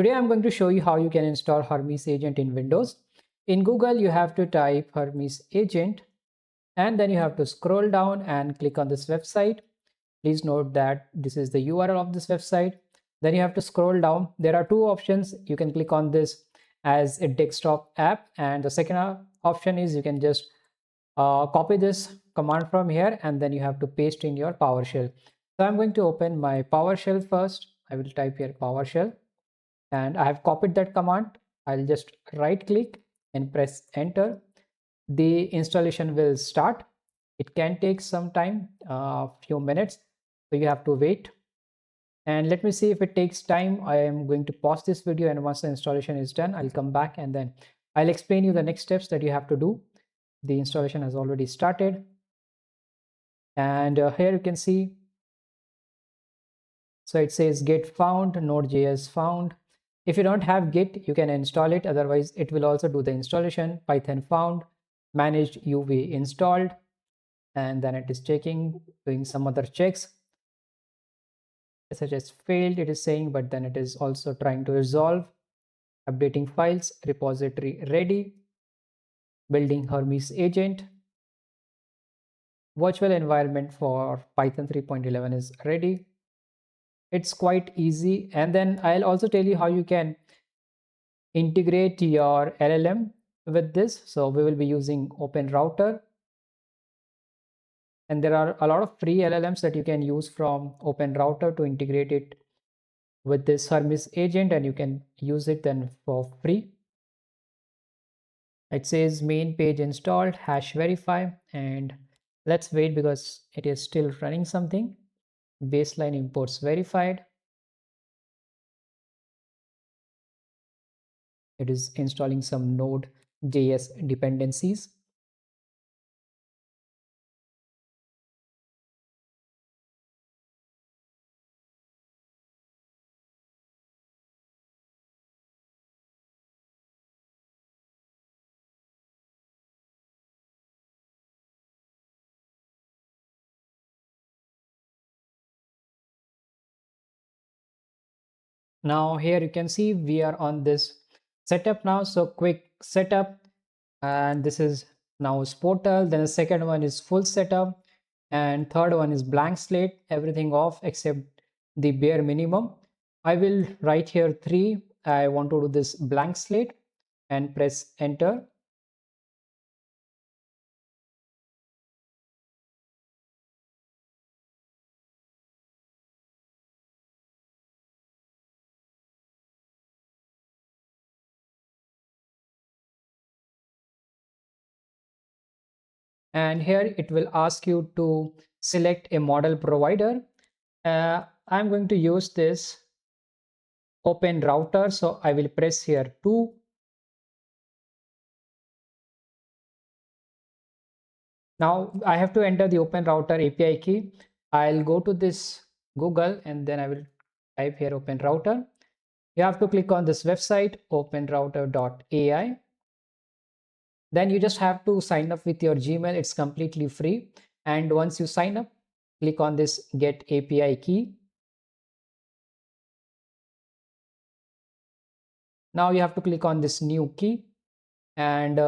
Today I'm going to show you how you can install Hermes Agent in Windows. In Google, you have to type Hermes Agent and then you have to scroll down and click on this website. Please note that this is the URL of this website. Then you have to scroll down. There are two options. You can click on this as a desktop app, and the second option is you can just copy this command from here and then you have to paste in your PowerShell. So I'm going to open my PowerShell first. I will type here PowerShell and I have copied that command. I'll just right click and press enter. The installation will start. It can take some time, a few minutes, so you have to wait. And let me see if it takes time. I am going to pause this video, and once the installation is done, I'll come back and then I'll explain you the next steps that you have to do. The installation has already started, and here you can see, so it says git found, node.js found. If you don't have git, you can install it, otherwise it will also do the installation. Python found, managed UV installed, and then it is checking, doing some other checks such as failed, it is saying, but then it is also trying to resolve. Updating files, repository ready, building Hermes agent, virtual environment for Python 3.11 is ready. It's quite easy. And then I'll also tell you how you can integrate your LLM with this. So we will be using OpenRouter, and there are a lot of free LLMs that you can use from OpenRouter to integrate it with this Hermes agent, and you can use it then for free. It says main page installed, hash verify, and let's wait because it is still running something. Baseline imports verified. It is installing some Node.js dependencies. Now here you can see we are on this setup now. So quick setup, and this is now portal. Then the second one is full setup, and third one is blank slate, everything off except the bare minimum. I will write here 3. I want to do this blank slate and press enter. And here it will ask you to select a model provider. I'm going to use this OpenRouter, so I will press here 2. Now I have to enter the OpenRouter API key. I'll go to this Google and then I will type here OpenRouter. You have to click on this website openrouter.ai. Then you just have to sign up with your Gmail. It's completely free. And once you sign up, click on this get API key. Now you have to click on this new key, and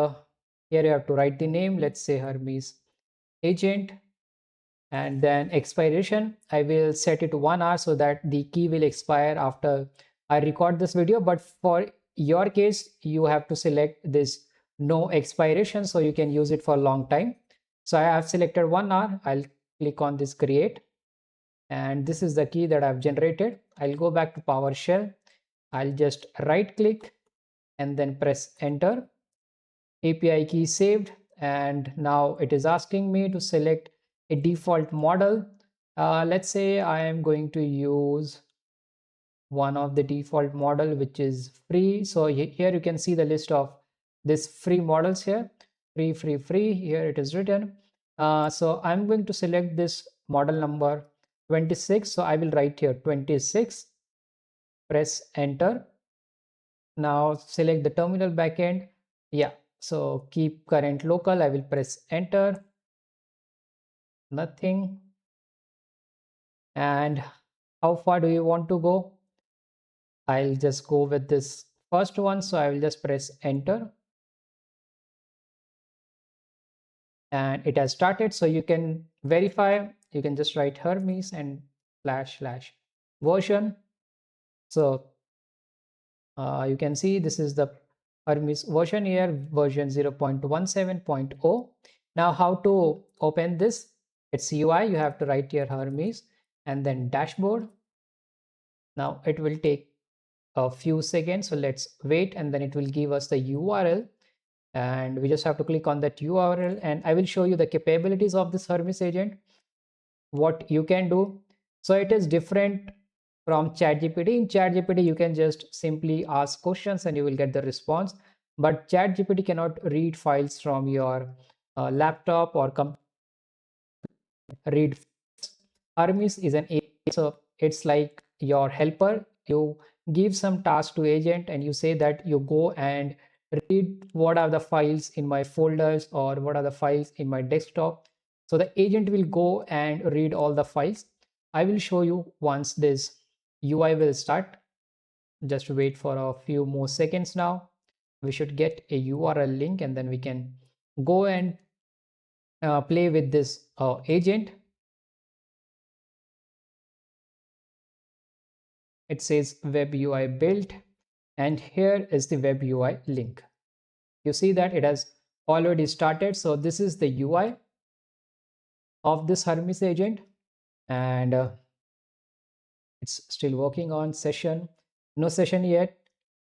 here you have to write the name. Let's say Hermes Agent, and then expiration. I will set it to 1 hour so that the key will expire after I record this video. But for your case, you have to select this no expiration so you can use it for a long time. So I have selected 1 hour. I'll click on this create, and this is the key that I've generated. I'll go back to PowerShell. I'll just right click and then press enter. API key saved, and now it is asking me to select a default model. Let's say I am going to use one of the default model which is free. So here you can see the list of this free models here. Free, here it is written. So I'm going to select this model number 26. So I will write here 26, press enter. Now select the terminal backend. Yeah, so keep current local. I will press enter. Nothing. And how far do you want to go? I'll just go with this first one. So I will just press enter and it has started. So you can verify, you can just write Hermes and slash version. So you can see this is the Hermes version here, version 0.17.0. Now how to open this? It's UI, you have to write here Hermes and then dashboard. Now it will take a few seconds, so let's wait, and then it will give us the URL, and we just have to click on that URL, and I will show you the capabilities of this Hermes agent, what you can do. So it is different from ChatGPT. In ChatGPT you can just simply ask questions and you will get the response, but ChatGPT cannot read files from your laptop or read. Hermes is an agent, so it's like your helper. You give some task to agent and you say that you go and read what are the files in my folders or what are the files in my desktop. So the agent will go and read all the files. I will show you once this UI will start. Just wait for a few more seconds now. We should get a URL link and then we can go and play with this agent. It says web UI built, and here is the web UI link. You see that it has already started. So this is the UI of this Hermes agent, and it's still working on session. No session yet.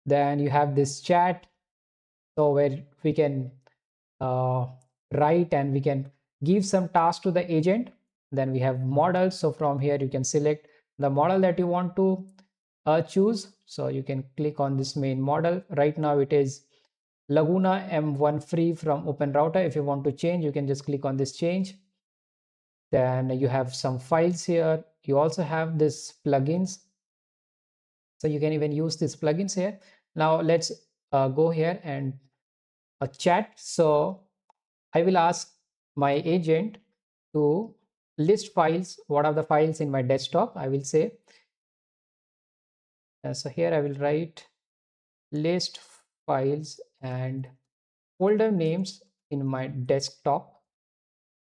Then you have this chat, so where we can uh, write and we can give some task to the agent. Then we have models. So from here you can select the model that you want to choose. So you can click on this main model. Right now it is Laguna M1 free from OpenRouter. If you want to change, you can just click on this change. Then you have some files here. You also have this plugins. So you can even use these plugins here. Now let's go here and chat. So I will ask my agent to list files. What are the files in my desktop? I will say. So here I will write list files and folder names in my desktop,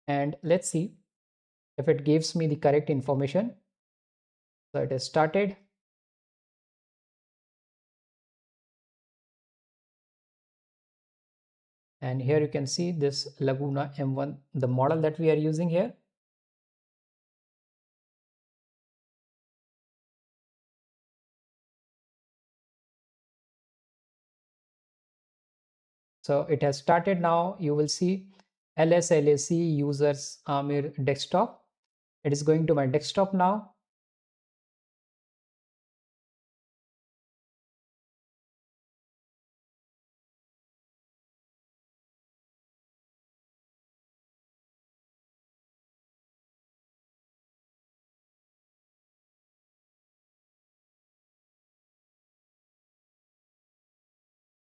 and let's see if it gives me the correct information. So it has started, and here you can see this Laguna M1, the model that we are using here. So it has started. Now you will see LSLAC users Amir desktop. It is going to my desktop now.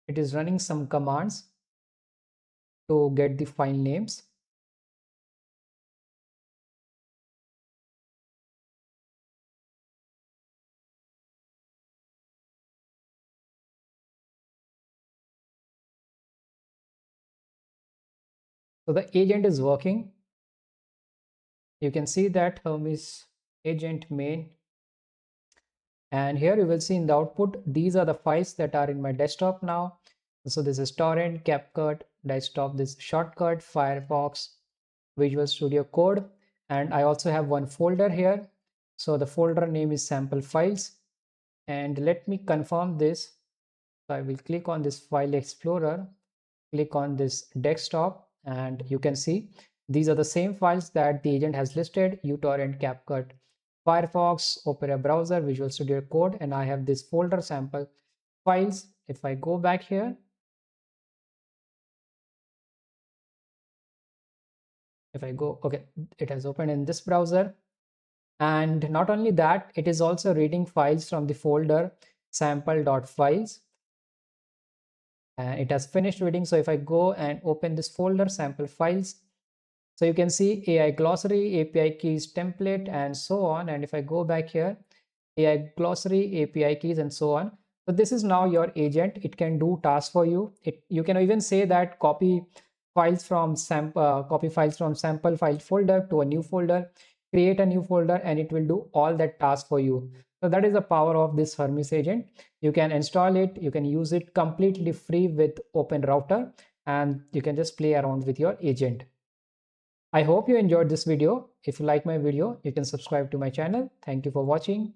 It is running some commands to get the file names. So the agent is working. You can see that Hermes agent main, and here you will see in the output these are the files that are in my desktop now. So this is torrent, CapCut, desktop, this shortcut, Firefox, Visual Studio Code, and I also have one folder here. So the folder name is sample files, and let me confirm this. So I will click on this file explorer, click on this desktop, and you can see these are the same files that the agent has listed: uTorrent, CapCut, Firefox, Opera browser, Visual Studio Code, and I have this folder sample files. If I go back here, if I go, okay, it has opened in this browser. And not only that, it is also reading files from the folder sample.files, and it has finished reading. So if I go and open this folder sample files, so you can see AI glossary, API keys template, and so on. And if I go back here, AI glossary, API keys, and so on. So this is now your agent. It can do tasks for you. You can even say that copy files from sample file folder to a new folder, create a new folder, and it will do all that task for you. So that is the power of this Hermes agent. You can install it, you can use it completely free with OpenRouter, and you can just play around with your agent. I hope you enjoyed this video. If you like my video, you can subscribe to my channel. Thank you for watching.